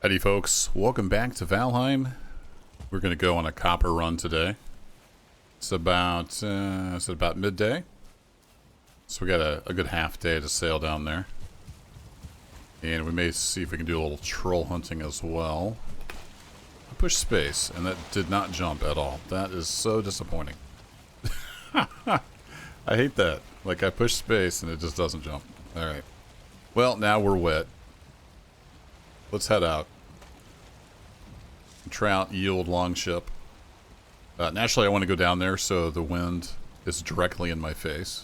Howdy folks, welcome back to Valheim. We're going to go on a copper run today. It's about midday? So we got a good half day to sail down there. And we may see if we can do a little troll hunting as well. I pushed space and that did not jump at all. That is so disappointing. I hate that. Like I push space and it just doesn't jump. Alright. Well, now we're wet. Let's head out. Trout, yield, longship. Naturally, I want to go down there so the wind is directly in my face.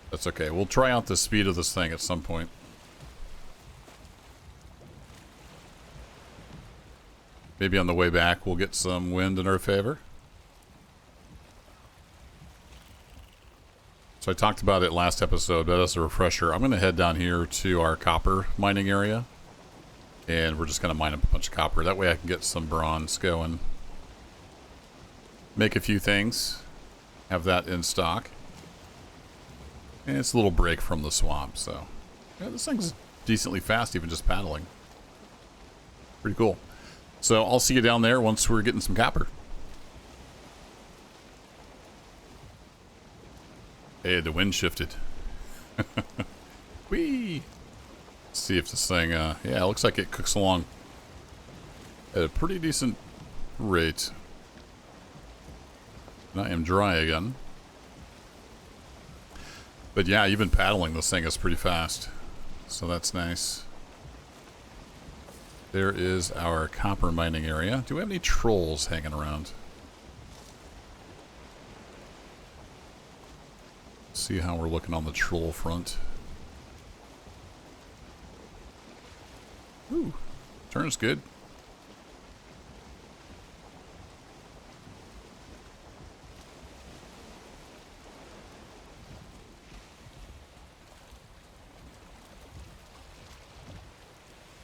That's okay. We'll try out the speed of this thing at some point. Maybe on the way back we'll get some wind in our favor. So I talked about it last episode, but as a refresher, I'm going to head down here to our copper mining area. And we're just going to mine up a bunch of copper. That way I can get some bronze going. Make a few things. Have that in stock. And it's a little break from the swamp, so... yeah, this thing's decently fast, even just paddling. Pretty cool. So I'll see you down there once we're getting some copper. Hey, the wind shifted. Whee! Let's see if this thing, yeah, it looks like it cooks along at a pretty decent rate. And I am dry again. But yeah, even paddling this thing is pretty fast. So that's nice. There is our copper mining area. Do we have any trolls hanging around? See how we're looking on the troll front. Ooh, turns good.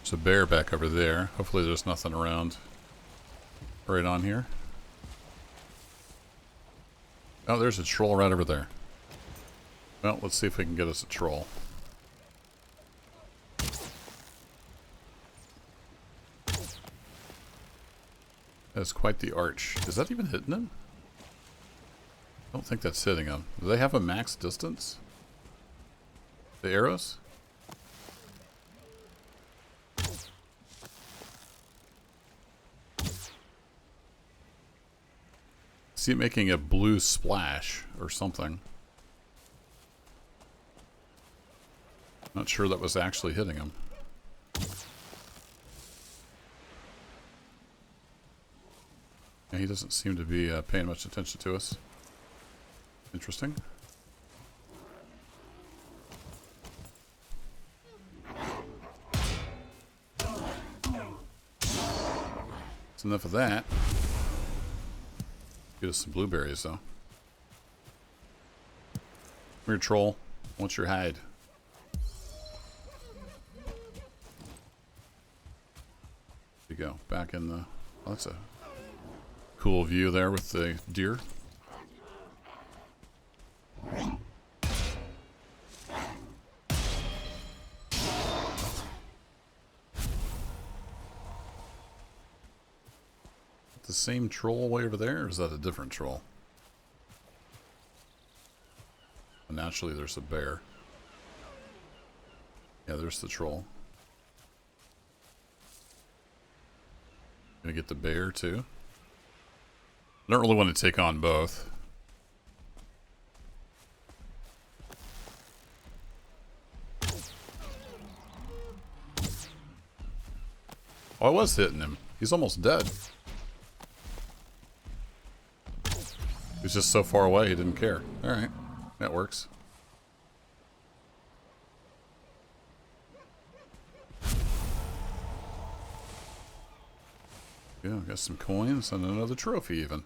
There's a bear back over there. Hopefully there's nothing around right on here. Oh, there's a troll right over there. Well, let's see if we can get us a troll. That's quite the arch. Is that even hitting him? I don't think that's hitting him. Do they have a max distance? The arrows? See it making a blue splash or something. Not sure that was actually hitting him. Yeah, he doesn't seem to be paying much attention to us. Interesting. That's enough of that. Get us some blueberries, though. Come here, troll. What's your hide? There you go. Back in the... oh, that's a cool view there with the deer. The same troll way over there, or is that a different troll? And naturally there's a bear. Yeah, there's the troll. Gonna get the bear too. I don't really want to take on both. Oh, I was hitting him. He's almost dead. He was just so far away he didn't care. Alright, that works. Yeah, got some coins and another trophy even.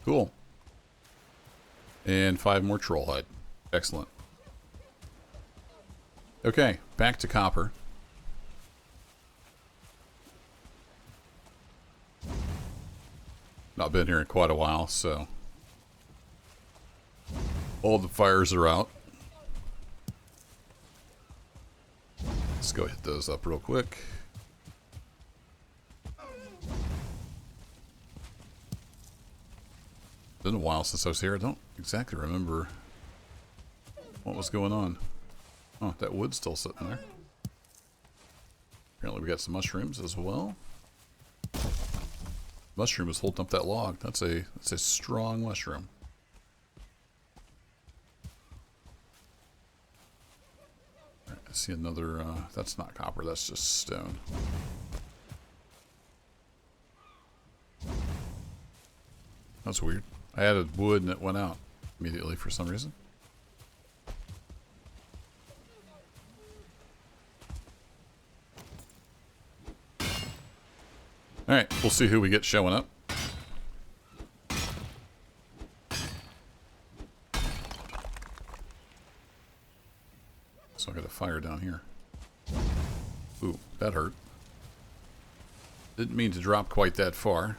Cool. And 5 more troll hide. Excellent. Okay, back to copper. Not been here in quite a while, so all the fires are out. Let's go hit those up real quick. Been a while since I was here. I don't exactly remember what was going on. Oh, that wood's still sitting there. Apparently we got some mushrooms as well. Mushroom is holding up that log. That's a strong mushroom. Alright, I see another, that's not copper, that's just stone. That's weird. I added wood and it went out immediately for some reason. Alright, we'll see who we get showing up. So I got a fire down here. Ooh, that hurt. Didn't mean to drop quite that far.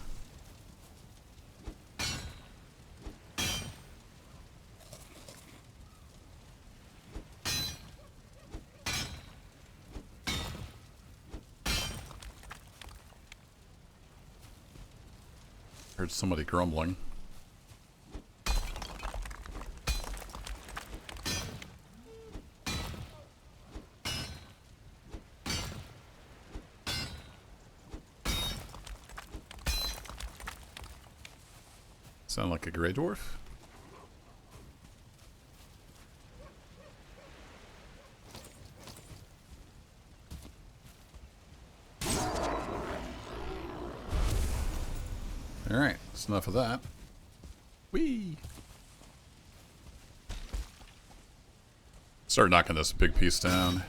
Heard somebody grumbling. Sound like a gray dwarf? Alright, that's enough of that. Whee! Start knocking this big piece down.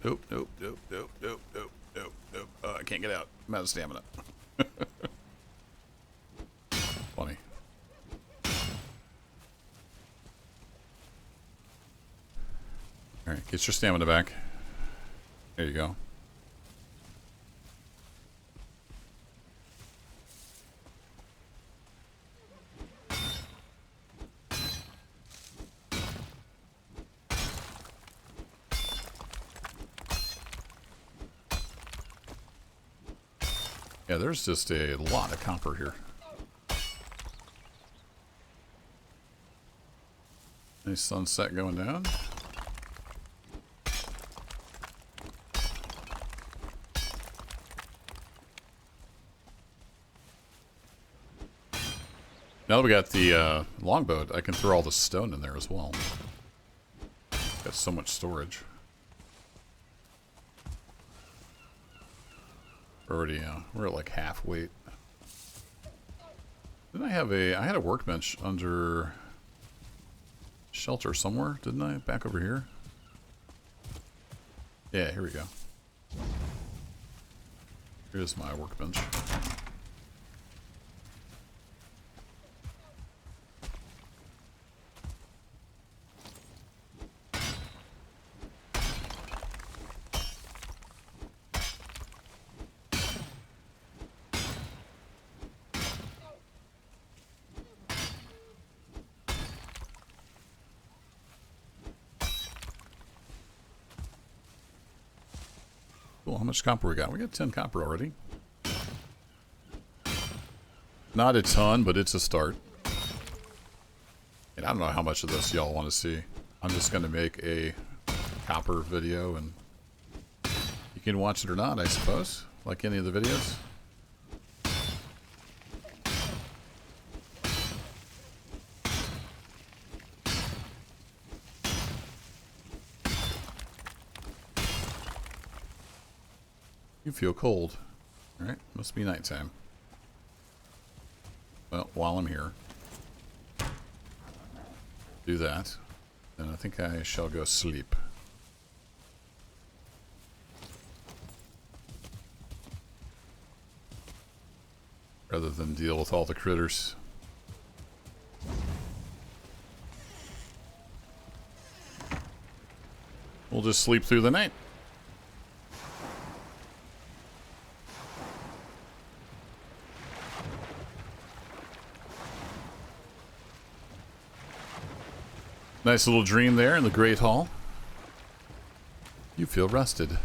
Nope, nope, nope, nope, nope, nope, nope, nope. Oh, I can't get out. I'm out of stamina. Funny. Alright, get your stamina back. There you go. Yeah, there's just a lot of copper here. Nice sunset going down. Now that we got the longboat, I can throw all the stone in there as well. Got so much storage. Already, we're at like half weight. Didn't I have I had a workbench under shelter somewhere, didn't I? Back over here? Yeah, here we go. Here's my workbench. Cool, how much copper we got? We got 10 copper already. Not a ton, but it's a start. And I don't know how much of this y'all want to see. I'm just going to make a copper video and you can watch it or not, I suppose, like any of the videos. You feel cold. Alright, must be nighttime. Well, while I'm here, do that. Then I think I shall go sleep. Rather than deal with all the critters. We'll just sleep through the night. Nice little dream there in the Great Hall. You feel rested.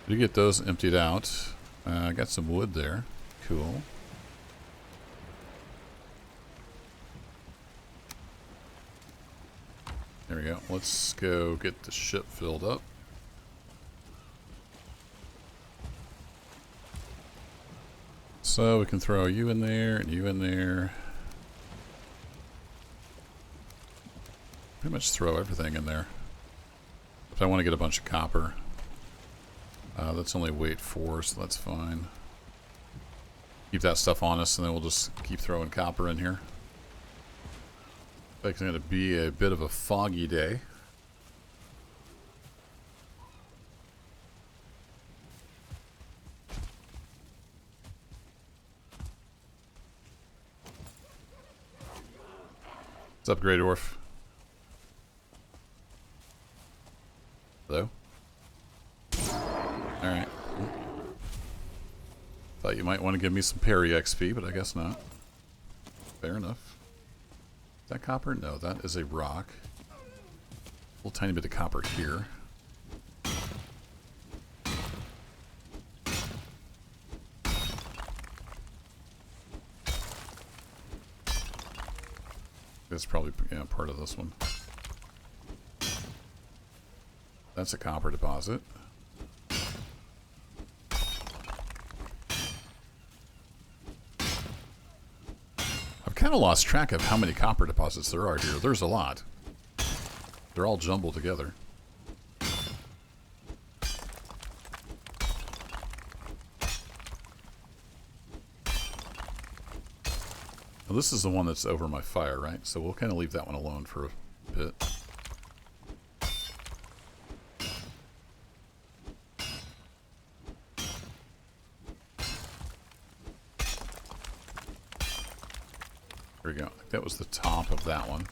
You get those emptied out. I got some wood there. Cool. There we go. Let's go get the ship filled up. So we can throw you in there and you in there. Pretty much throw everything in there. If I want to get a bunch of copper. That's only weight 4, so that's fine. Keep that stuff on us and then we'll just keep throwing copper in here. It's going to be a bit of a foggy day. What's up, Grey Dwarf? Hello? Alright. Thought you might want to give me some parry XP, but I guess not. Fair enough. Is that copper? No, that is a rock. A little tiny bit of copper here. That's probably, yeah, part of this one. That's a copper deposit. I've kind of lost track of how many copper deposits there are here. There's a lot. They're all jumbled together. Well, this is the one that's over my fire, right? So we'll kind of leave that one alone for a bit. There we go. I think that was the top of that one.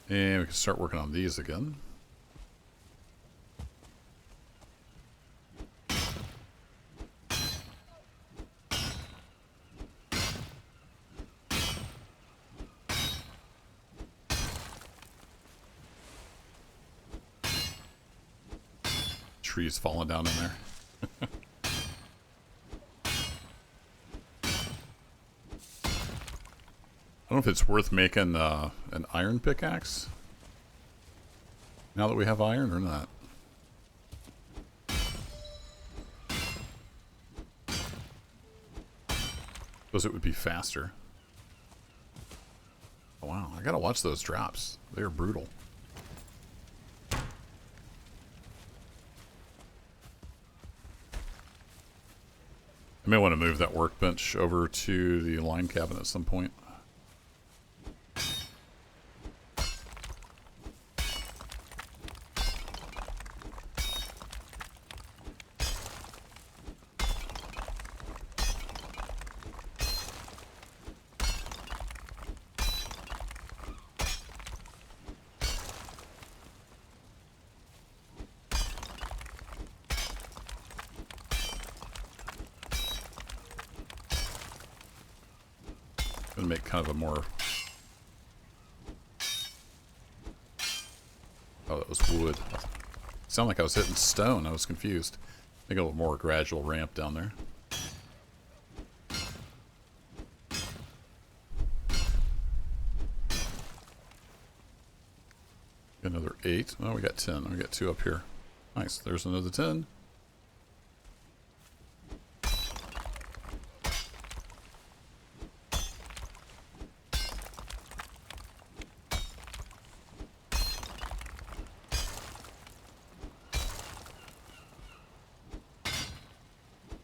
And we can start working on these again. Trees falling down in there. I don't know if it's worth making an iron pickaxe now that we have iron or not. Suppose it would be faster. Oh, wow, I gotta watch those drops. They are brutal. I may want to move that workbench over to the line cabin at some point. Gonna make kind of a more... Oh, that was wood. It sounded like I was hitting stone. I was confused. Make a little more gradual ramp down there. Another 8. Oh, we got 10. We got 2 up here. Nice. There's another 10.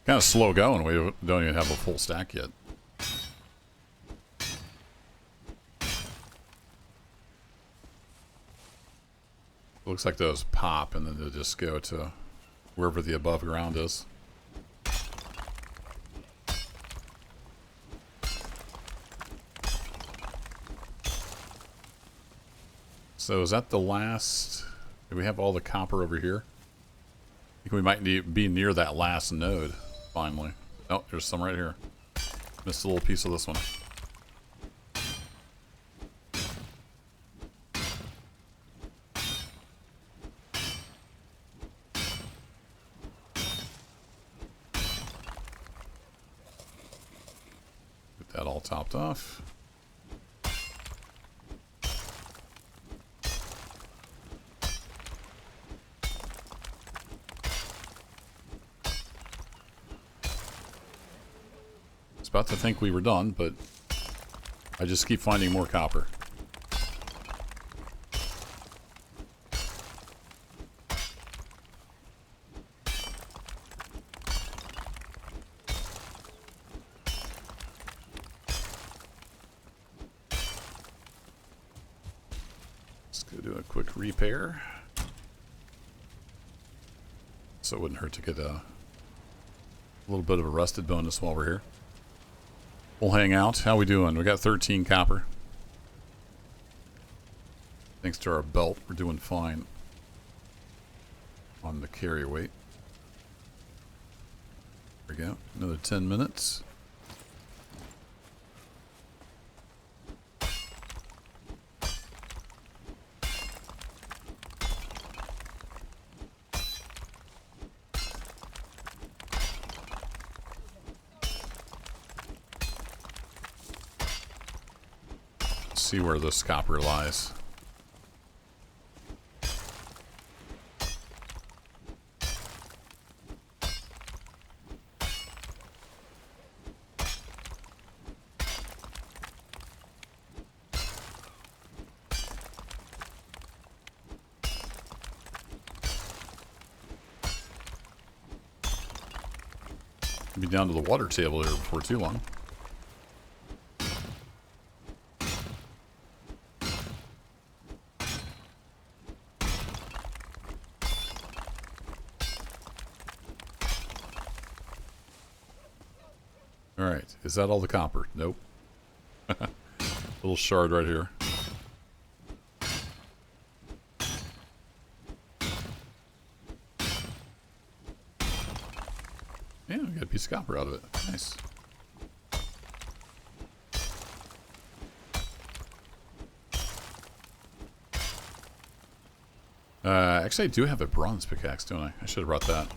Kind of slow going. We don't even have a full stack yet. Looks like those pop and then they just go to wherever the above ground is. So is that the last? Do we have all the copper over here? I think we might be near that last node finally. Oh, there's some right here. Missed a little piece of this one. that all topped off. About to think we were done, but I just keep finding more copper. Let's go do a quick repair. So it wouldn't hurt to get a little bit of a rusted bonus while we're here. We'll hang out. How we doing? We got 13 copper. Thanks to our belt, we're doing fine on the carry weight. There we go. Another 10 minutes. See where this copper lies. Be down to the water table here before too long. Alright, is that all the copper? Nope. Little shard right here. Yeah, we got a piece of copper out of it. Nice. Actually I do have a bronze pickaxe, don't I? I should have brought that.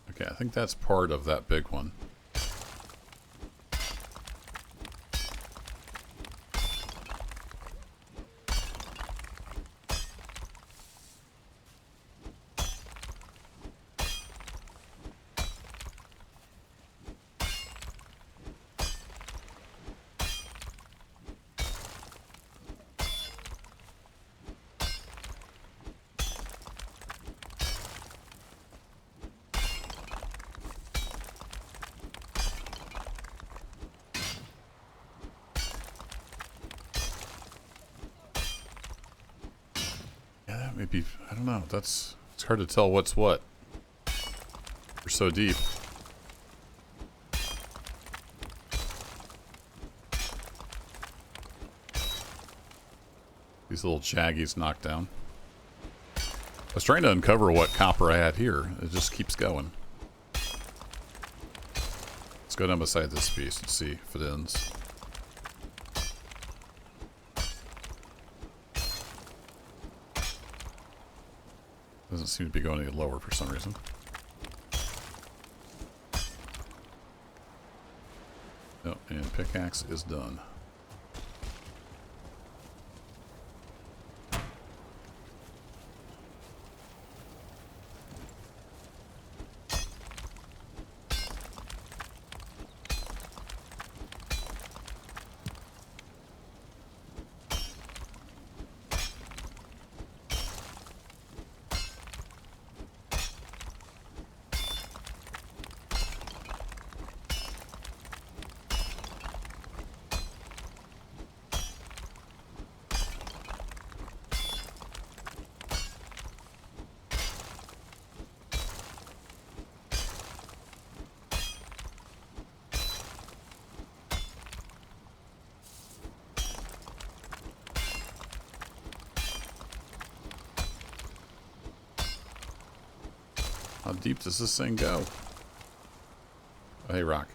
Okay, I think that's part of that big one. Maybe, I don't know, it's hard to tell what's what. We're so deep. These little jaggies knocked down. I was trying to uncover what copper I had here. It just keeps going. Let's go down beside this piece and see if it ends. Doesn't seem to be going any lower for some reason. Oh, and pickaxe is done. How deep does this thing go? Oh, hey, rock.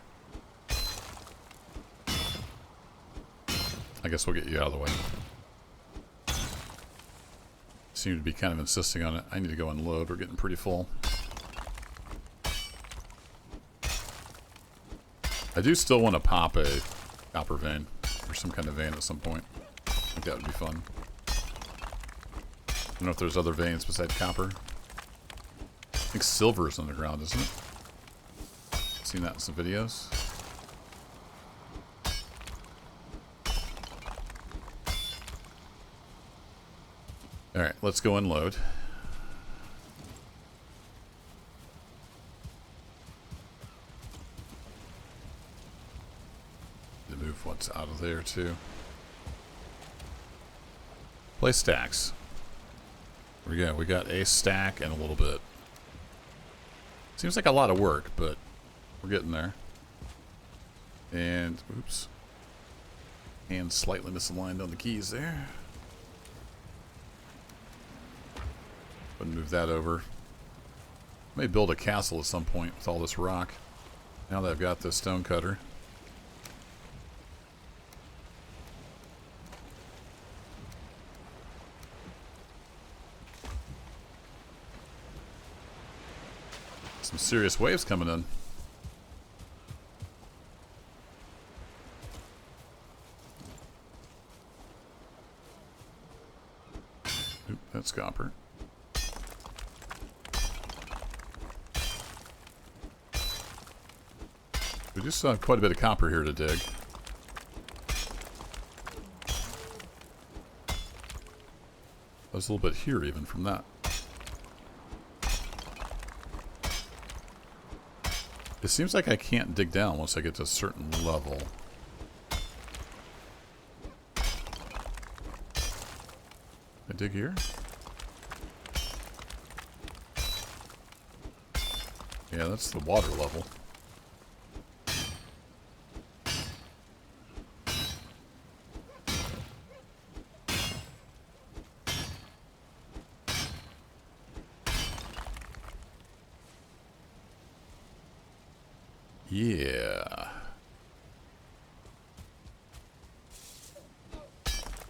I guess we'll get you out of the way. seem to be kind of insisting on it. I need to go unload. We're getting pretty full. I do still want to pop a copper vein or some kind of vein at some point. I think that would be fun. I don't know if there's other veins besides copper. I think silver is underground, isn't it? Seen that in some videos. Alright, let's go unload. To move what's out of there too. Play stacks. There we go. We got a stack and a little bit. Seems like a lot of work, but we're getting there. And, oops. Hand slightly misaligned on the keys there. Wouldn't move that over. May build a castle at some point with all this rock. Now that I've got this stone cutter. Some serious waves coming in. Oop, that's copper. We do still have quite a bit of copper here to dig. There's a little bit here even from that. It seems like I can't dig down once I get to a certain level. I dig here? Yeah, that's the water level. Yeah.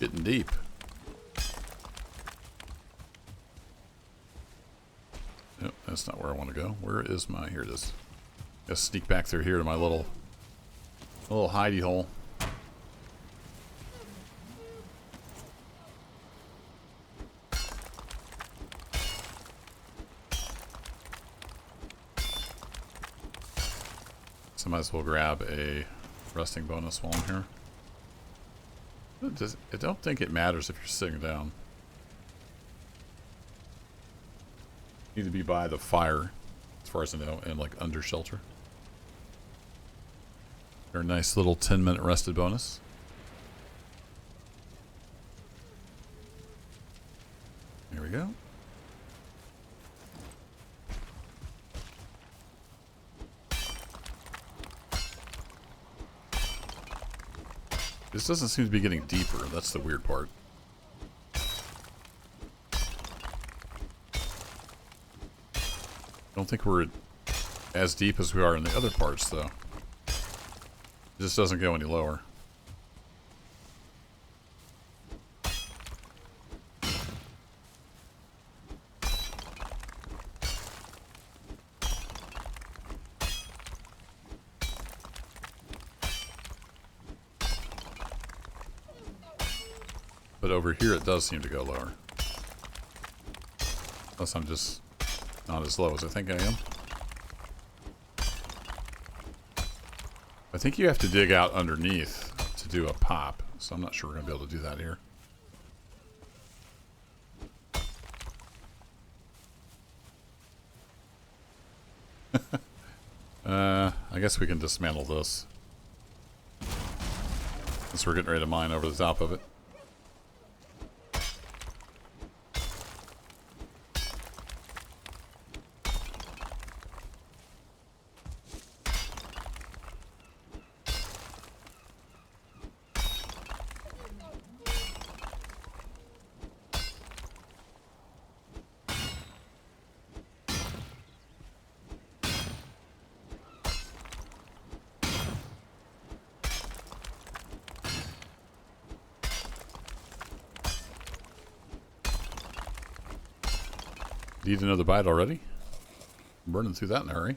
Getting deep. Nope, that's not where I want to go. Where is my... Here it is. Gotta sneak back through here to my little hidey hole. So I might as well grab a resting bonus while I'm here. I don't think it matters if you're sitting down. You need to be by the fire, as far as I know, and like under shelter. Our nice little 10-minute rested bonus. Here we go. This doesn't seem to be getting deeper. That's the weird part. I don't think we're as deep as we are in the other parts, though. It just doesn't go any lower. But over here it does seem to go lower. Unless I'm just not as low as I think I am. I think you have to dig out underneath to do a pop, so I'm not sure we're going to be able to do that here. I guess we can dismantle this. Since we're getting ready to mine over the top of it. Need another bite already? Burning through that in a hurry.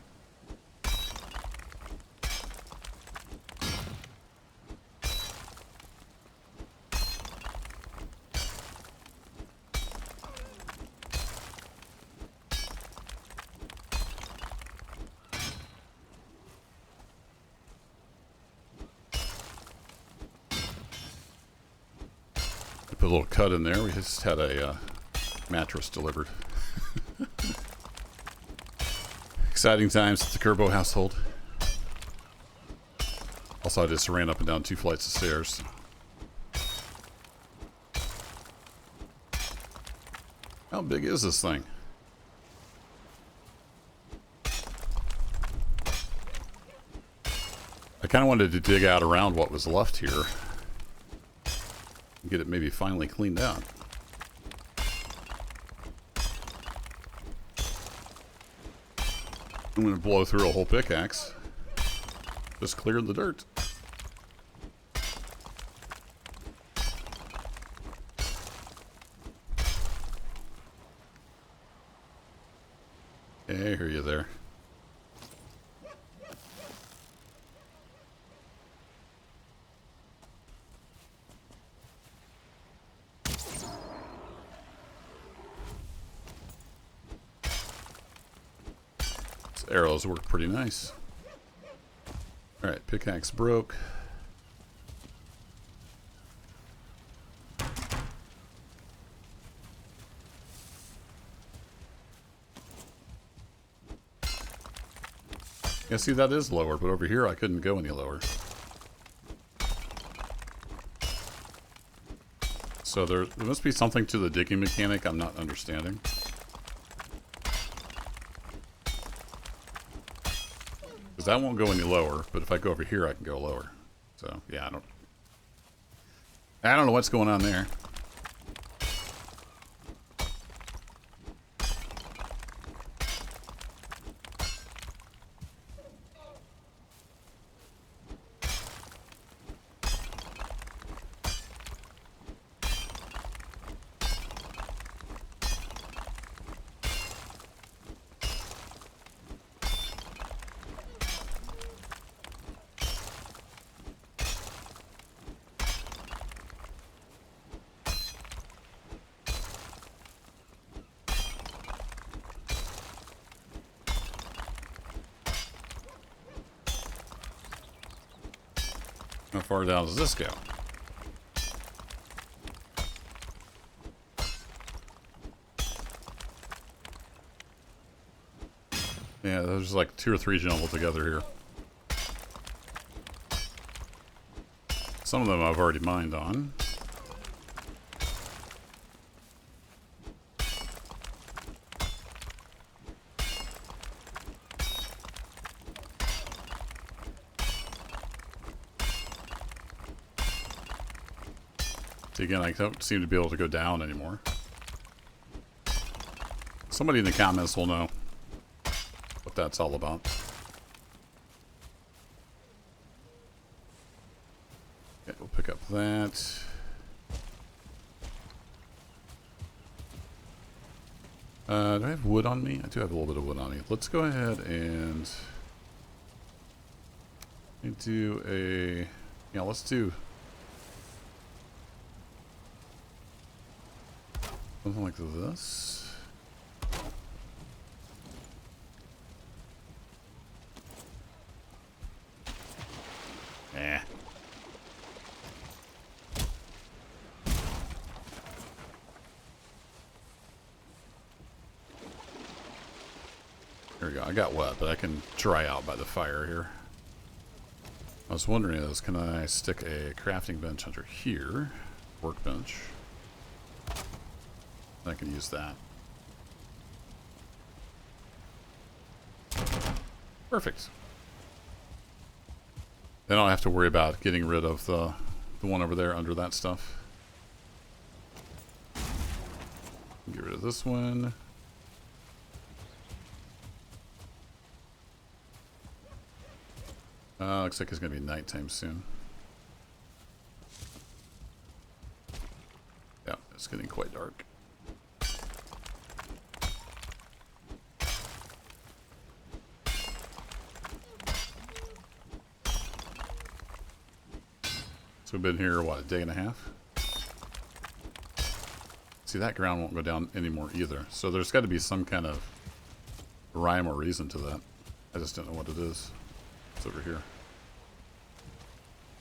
Put a little cut in there. We just had a mattress delivered. Exciting times at the Kerbo household. Also, I just ran up and down 2 flights of stairs. How big is this thing? I kind of wanted to dig out around what was left here. Get it maybe finally cleaned out. I'm going to blow through a whole pickaxe. Just clear the dirt. Hey, I hear you there. Arrows work pretty nice. Alright, pickaxe broke. Yeah, see, that is lower, but over here I couldn't go any lower. So there must be something to the digging mechanic I'm not understanding. That won't go any lower, but if I go over here, I can go lower. So yeah, I don't know what's going on there. How far down does this go? Yeah, there's like 2 or 3 jumbled together here. Some of them I've already mined on. Again, I don't seem to be able to go down anymore. Somebody in the comments will know what that's all about. Okay, we'll pick up that. Do I have wood on me? I do have a little bit of wood on me. Let's go ahead and do a... Yeah, let's do... something like this. Eh. There we go. I got wet, but I can dry out by the fire here. I was wondering is, can I stick a crafting bench under here? Workbench. I can use that. Perfect. Then I'll have to worry about getting rid of the one over there under that stuff. Get rid of this one. Looks like it's going to be nighttime soon. Yeah, it's getting quite dark. we've been here, what, a day and a half? See, that ground won't go down anymore either. So there's got to be some kind of rhyme or reason to that. I just don't know what it is. It's over here.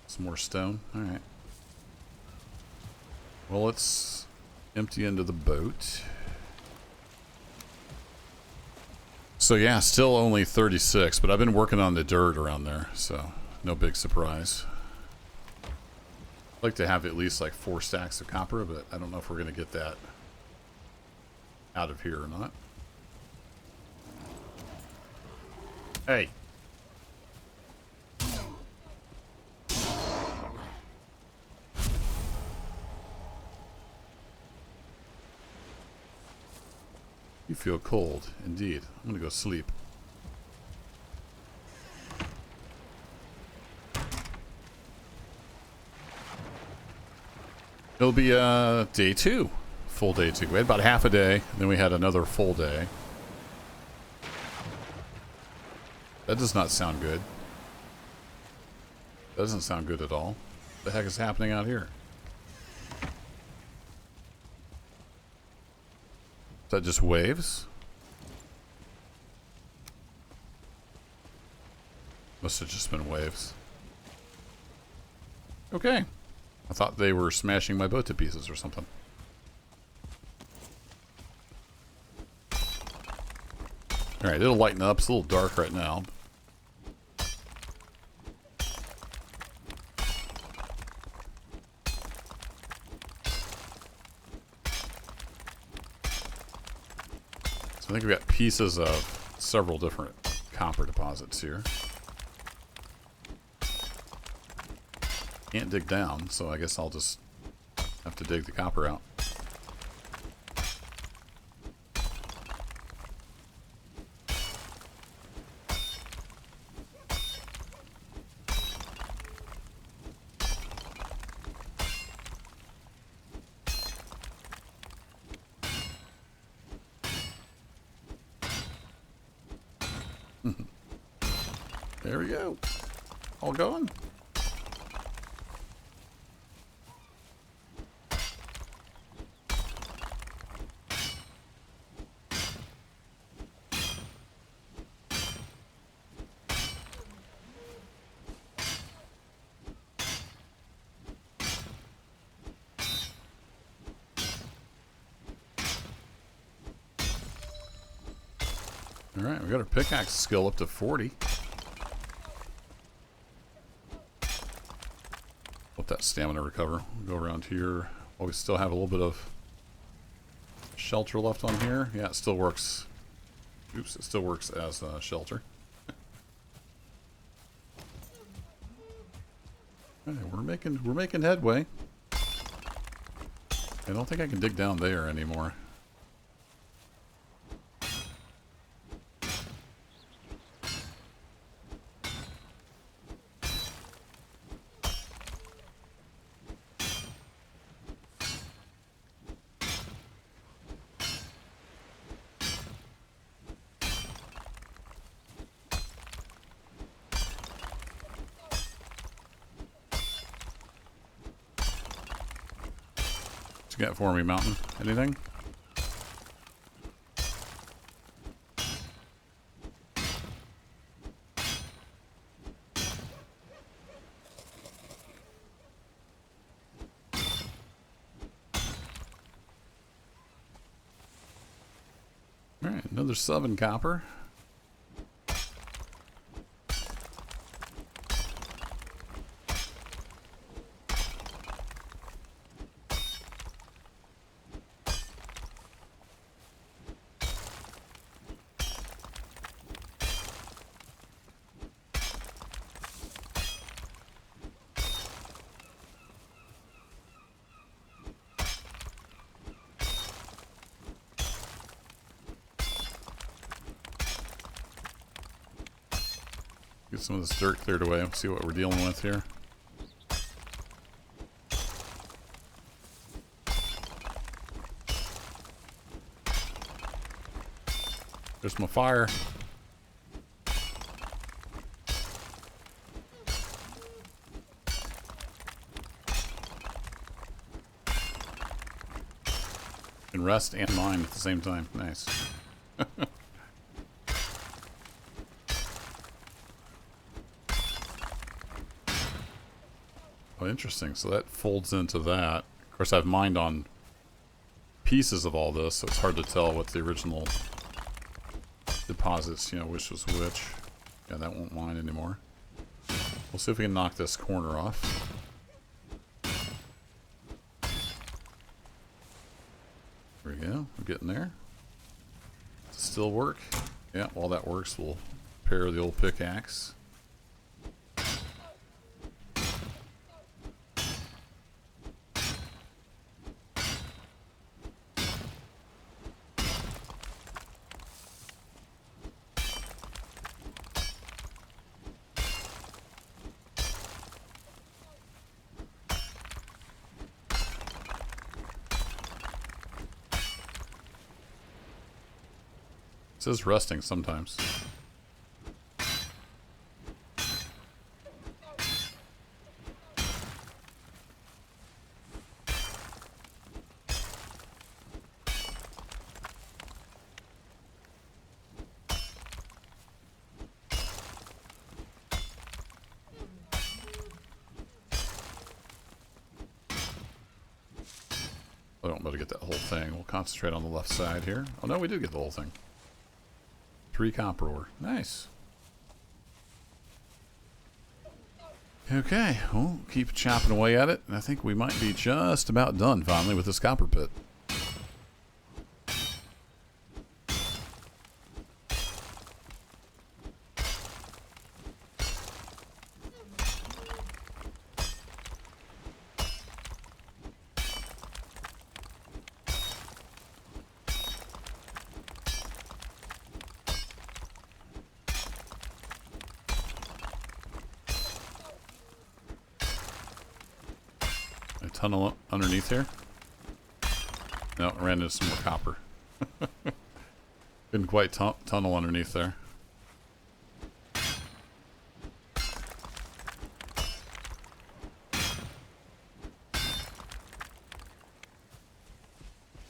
Some more stone. Alright. Well, let's empty into the boat. So yeah, still only 36, but I've been working on the dirt around there, so no big surprise. I'd like to have at least like 4 stacks of copper, but I don't know if we're going to get that out of here or not. Hey. You feel cold, indeed. I'm going to go sleep. It'll be day 2. Full day 2. We had about half a day, then we had another full day. That does not sound good. Doesn't sound good at all. What the heck is happening out here? Is that just waves? Must have just been waves. Okay. I thought they were smashing my boat to pieces or something. Alright, it'll lighten up. It's a little dark right now. So I think we've got pieces of several different copper deposits here. Can't dig down, so I guess I'll just have to dig the copper out. There we go. All going. Alright, we got our pickaxe skill up to 40. Let that stamina recover. We'll go around here. Oh, we still have a little bit of shelter left on here. Yeah, it still works. Oops, it still works as shelter. Hey, we're making headway. I don't think I can dig down there anymore. What you got for me, Mountain? Anything? Alright, another 7 copper. Get some of this dirt cleared away. See what we're dealing with here. There's my fire. Can rest and mine at the same time. Nice. Oh, interesting. So that folds into that. Of course, I've mined on pieces of all this, so it's hard to tell what the original deposits, you know, which was which. Yeah, that won't mine anymore. We'll see if we can knock this corner off. There we go. We're getting there. Does it still work? Yeah, while that works, we'll pair the old pickaxe. It says resting sometimes. I don't want to get that whole thing. We'll concentrate on the left side here. Oh no, we did get the whole thing. 3 copper ore. Nice. Okay, we'll keep chopping away at it. And I think we might be just about done finally with this copper pit. Tunnel underneath here. No, I ran into some more copper. Couldn't quite tunnel underneath there.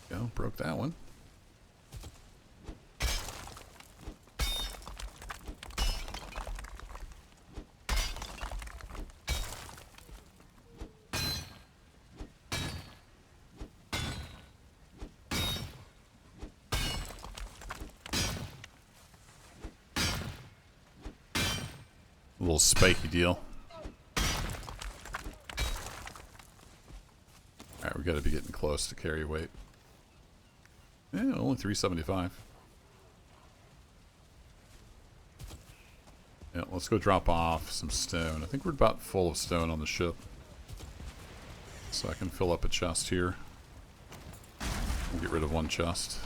Go, broke that one. Little spiky deal. Alright, we gotta be getting close to carry weight. Yeah, only 375. Yeah, let's go drop off some stone. I think we're about full of stone on the ship. So I can fill up a chest here. We'll get rid of one chest.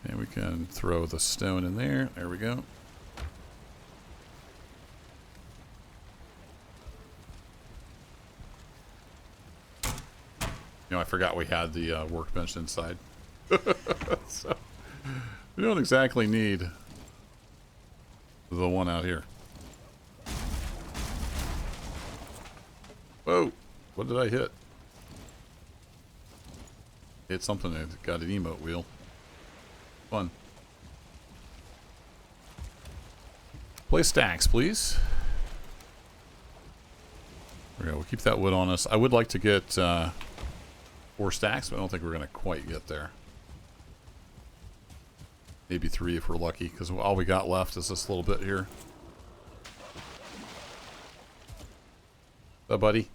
And we can throw the stone in there. There we go. You know, I forgot we had the workbench inside. So, we don't exactly need the one out here. Whoa! What did I hit? Hit something that got an emote wheel. Fun. Play stacks, please. There we go. We'll keep that wood on us. I would like to get 4 stacks, but I don't think we're going to quite get there. Maybe 3 if we're lucky, because all we got left is this little bit here. What's up, buddy?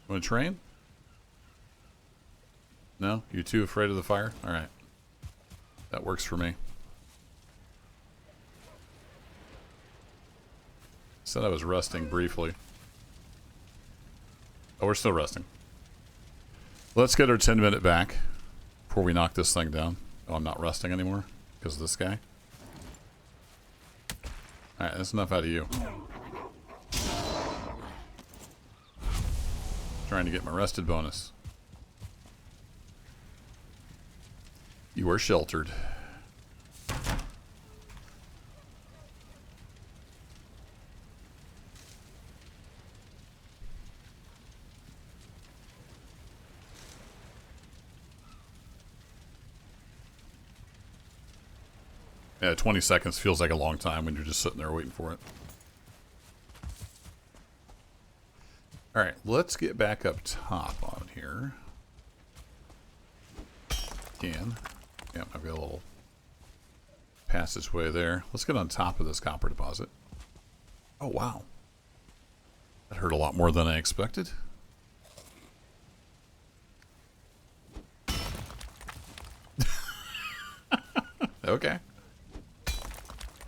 Want to train? No? You too afraid of the fire? Alright. That works for me. Said I was resting briefly. Oh, we're still resting. Let's get our 10-minute back before we knock this thing down. Oh, I'm not resting anymore because of this guy. Alright, that's enough out of you. Trying to get my rested bonus. You are sheltered. Yeah, 20 seconds feels like a long time when you're just sitting there waiting for it. Alright, let's get back up top on here. Can. Yeah, I've got a little passageway there. Let's get on top of this copper deposit. Oh, wow. That hurt a lot more than I expected. Okay. I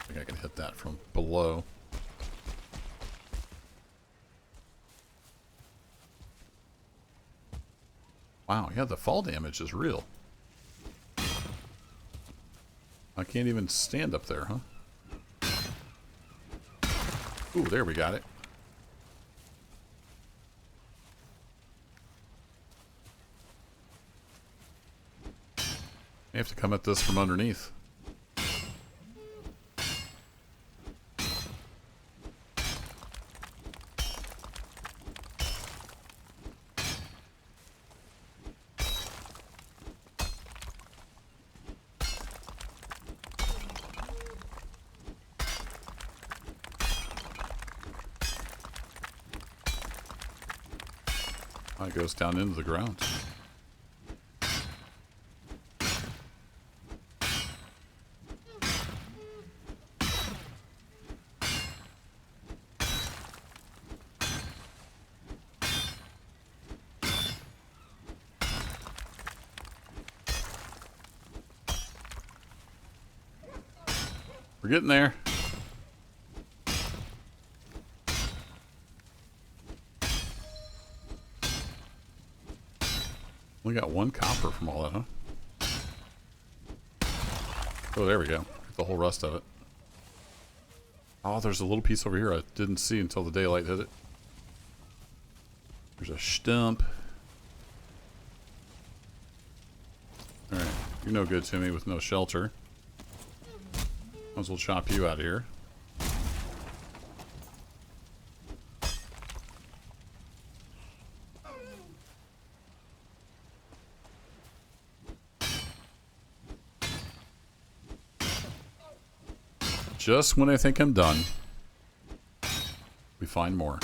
think I can hit that from below. Wow, yeah, the fall damage is real. I can't even stand up there, huh? Ooh, there we got it. You have to come at this from underneath. Oh, it goes down into the ground. We're getting there. We got one copper from all that, huh? Oh, there we go. Get the whole rest of it. Oh, there's a little piece over here I didn't see until the daylight hit it. There's a stump. Alright, you're no good to me with no shelter. Might as well chop you out of here. Just when I think I'm done, we find more.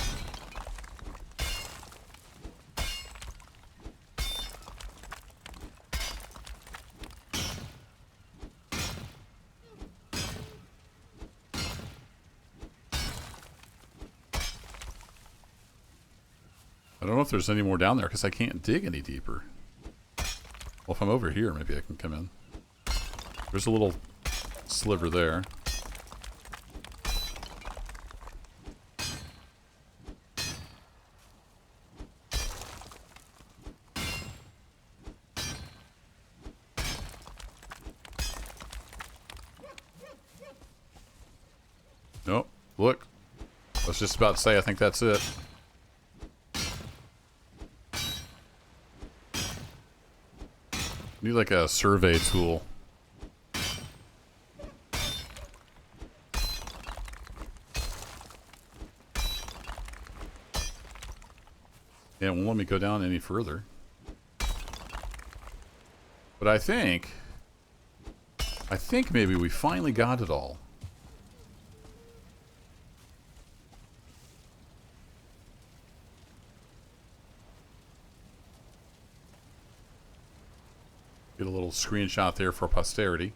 I don't know if there's any more down there because I can't dig any deeper. Well, if I'm over here, maybe I can come in. There's a little sliver there. Nope. Look. I was just about to say, I think that's it. Need like a survey tool. Yeah, it won't let me go down any further. But I think maybe we finally got it all. Get a little screenshot there for posterity.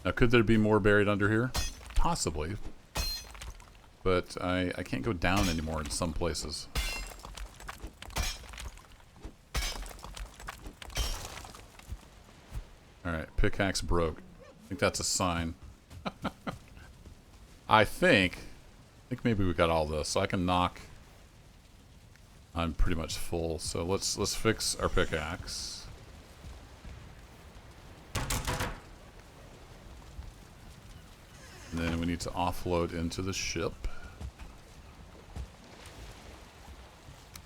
Now, could there be more buried under here? Possibly. But I can't go down anymore in some places. Alright, pickaxe broke. I think that's a sign. I think maybe we got all this. So I can knock. I'm pretty much full, so let's fix our pickaxe. And then we need to offload into the ship.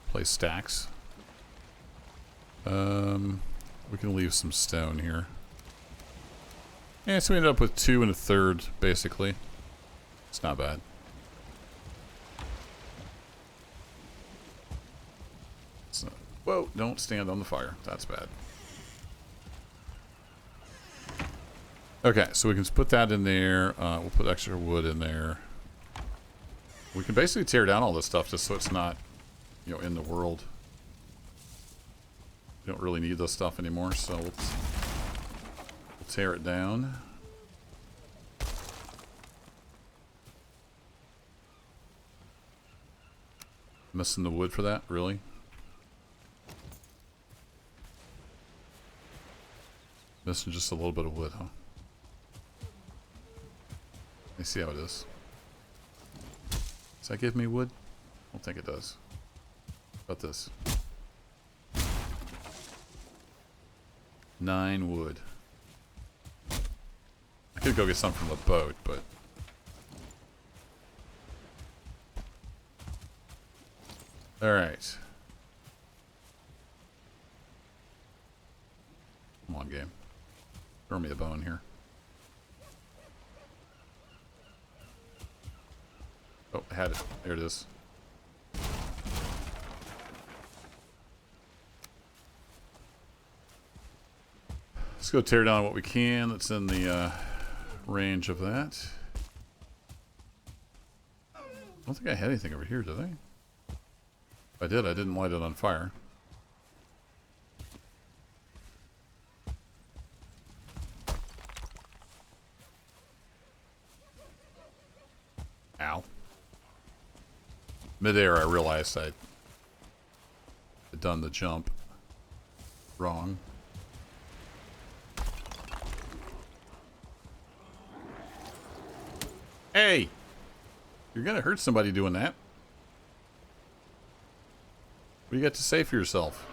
Place stacks. We can leave some stone here. Yeah, so we ended up with 2 1/3, basically. It's not bad. Whoa, don't stand on the fire. That's bad. Okay, so we can put that in there. We'll put extra wood in there. We can basically tear down all this stuff just so it's not, you know, in the world. We don't really need this stuff anymore, so we'll tear it down. Missing the wood for that, really? Missing just a little bit of wood, huh? Let me see how it is. Does that give me wood? I don't think it does. How about this? 9 wood. I could go get some from the boat, but... Alright. Come on, game. Throw me a bone here. Oh, I had it. There it is. Let's go tear down what we can that's in the range of that. I don't think I had anything over here, did I? If I did, I didn't light it on fire. Ow. Midair, I realized I had done the jump wrong. Hey! You're gonna hurt somebody doing that. What do you got to say for yourself?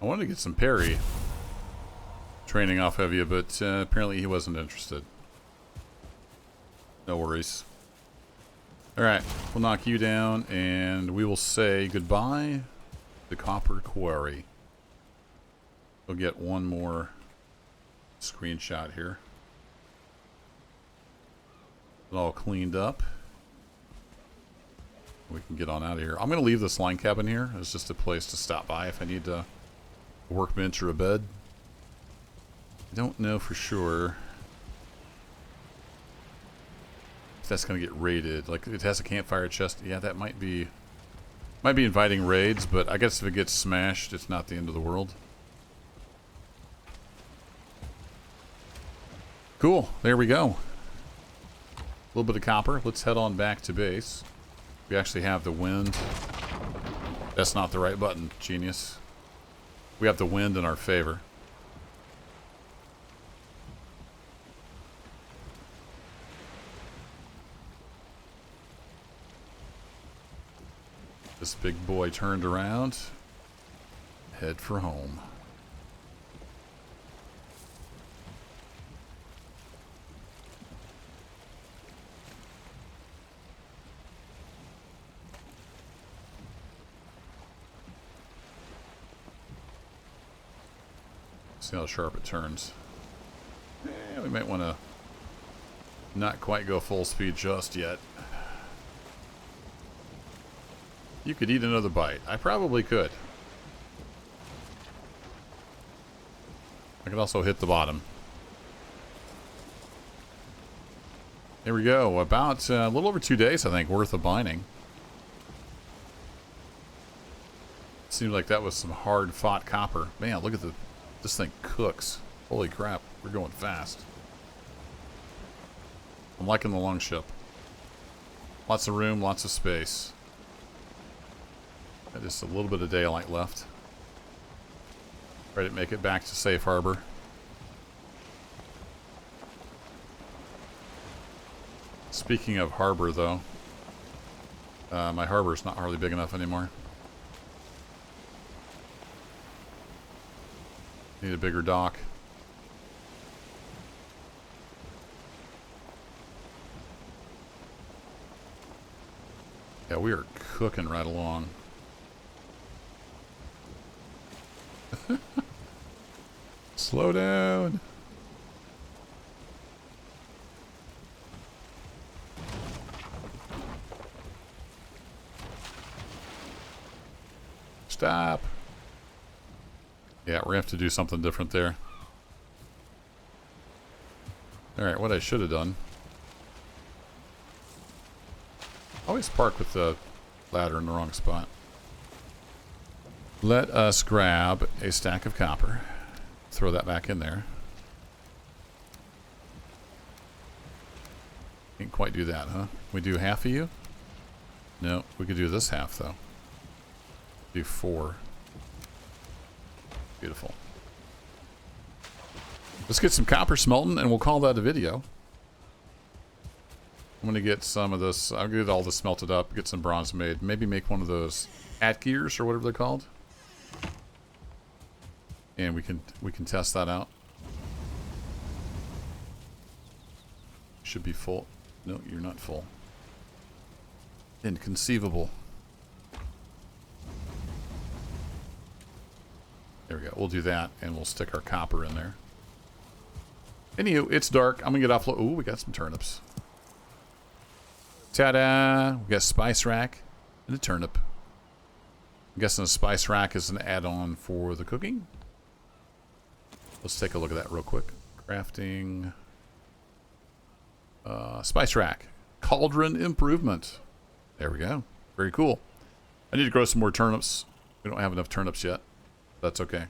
I wanted to get some parry training off of you, but apparently he wasn't interested. No worries. Alright, we'll knock you down and we will say goodbye to Copper Quarry. We'll get one more screenshot here. It's all cleaned up. We can get on out of here. I'm going to leave this line cabin here. It's just a place to stop by if I need a workbench or a bed. I don't know for sure if that's going to get raided. Like, it has a campfire chest. Yeah, that might be inviting raids, but I guess if it gets smashed, it's not the end of the world. Cool. There we go. A little bit of copper. Let's head on back to base. We actually have the wind. That's not the right button, genius. We have the wind in our favor. This big boy turned around. Head for home. See how sharp it turns. Yeah, we might want to not quite go full speed just yet. You could eat another bite. I probably could. I could also hit the bottom. There we go. About a little over 2 days, I think, worth of mining. Seemed like that was some hard-fought copper. Man, look at this thing cooks. Holy crap, we're going fast. I'm liking the longship. Lots of room, lots of space. Got just a little bit of daylight left. Ready to make it back to safe harbor. Speaking of harbor, though, my harbor's not hardly big enough anymore. Need a bigger dock. Yeah, we are cooking right along. Slow down. Stop. Yeah, we're going to have to do something different there. Alright, what I should have done. Always park with the ladder in the wrong spot. Let us grab a stack of copper. Throw that back in there. Can't quite do that, huh? We do half of you? No, we could do this half, though. Do 4. Beautiful. Let's get some copper smelting, and we'll call that a video. I'm going to get some of this. I'll get all this smelted up, get some bronze made. Maybe make one of those hat gears or whatever they're called. And we can test that out. Should be full. No, you're not full. Inconceivable. There we go. We'll do that, and we'll stick our copper in there. Anywho, it's dark. I'm gonna get off. Ooh, we got some turnips. Ta-da! We got a spice rack and a turnip. I'm guessing a spice rack is an add-on for the cooking. Let's take a look at that real quick. Crafting. Spice rack. Cauldron improvement. There we go. Very cool. I need to grow some more turnips. We don't have enough turnips yet. That's okay.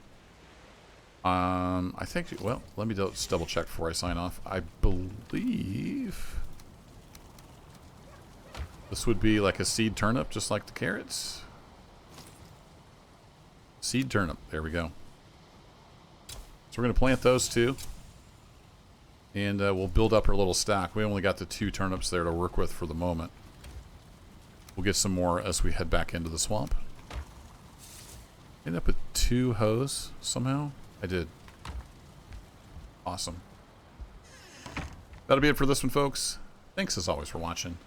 I think, well, let me just double check before I sign off. I believe this would be like a seed turnip, just like the carrots. Seed turnip. There we go. So we're going to plant those two. And we'll build up our little stack. We only got the 2 turnips there to work with for the moment. We'll get some more as we head back into the swamp. End up with 2 hoes somehow. I did. Awesome. That'll be it for this one, folks. Thanks as always for watching.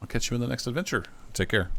I'll catch you in the next adventure. Take care.